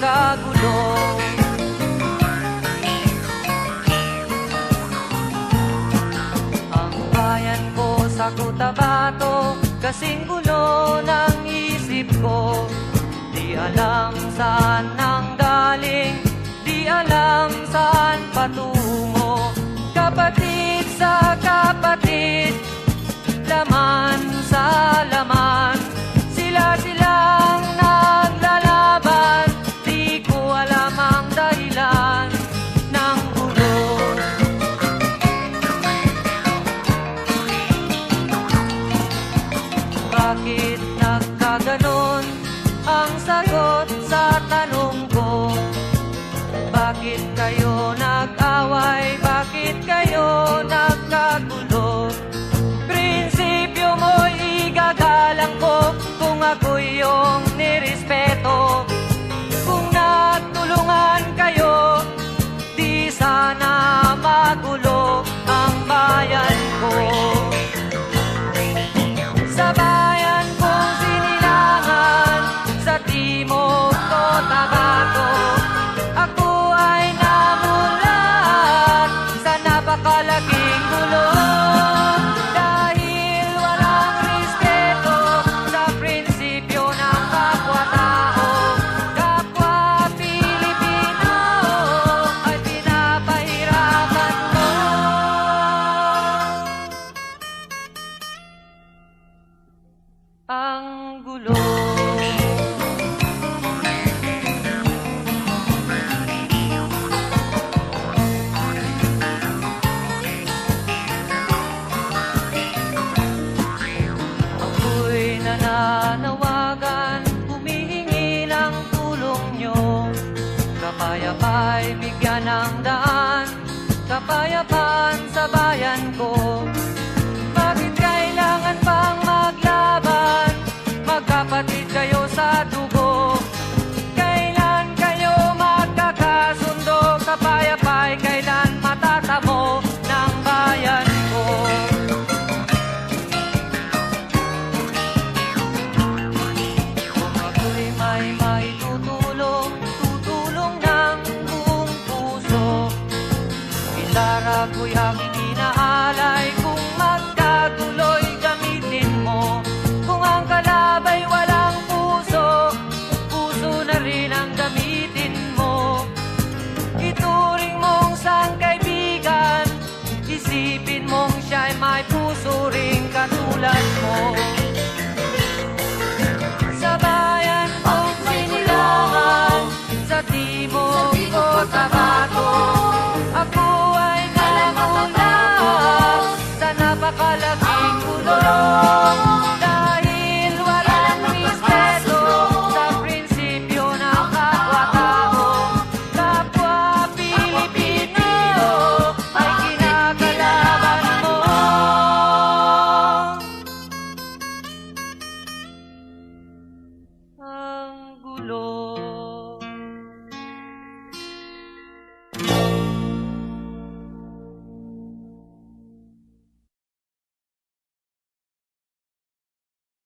nagkagulo. Ang bayan ko sa Cotabato, kasing gulo ng isip ko. Di alam saan nanggaling, di alam saan patungo. Kapatid sa kapatid, laman sa laman, sila-silang naglalaban. Di ko alam ang dahilan ng gulo. Bakit nagkaganon ang sagot sa tanong ko? Bakit kayo nag-away? Bakit kayo nagkagulo? Prinsipyo mo'y igagalang ko kung ako'y iyong nirespeto. Kung natulungan kayo, di sana magulo ang bayan ko. Sa bayan kong sinilangan, sa Timog Cotabato, ako ay namulat sa napakalaking gulo. Dahil walang respeto sa prinsipyo ng kapwa-tao, kapwa Pilipino ay pinapahirapan mo. Ang gulo. Ako'y nananawagan, humihingi ng tulong nyo. Kapayapa'y bigyan ng daan, kapayapaan sa bayan ko. Bakit kailangan pang maglaban? Magkapatid kayo sa dugo. Kailan kayo magkakasundo? Kapayapa'y kailan matatamo ng bayan ko? Kung ako'y may maitutulong, tutulong ng buong puso. Gitara ko'y aking inaalay, kung magkagulo'y gamitin mo. Kung ang kalabay walang puso, puso na rin ang gamitin mo. Ituring mong sangkaibigan, isipin mong siya'y may puso ring katulad mo. Sa bayan kong sinilangan, sa Timog Cotabato,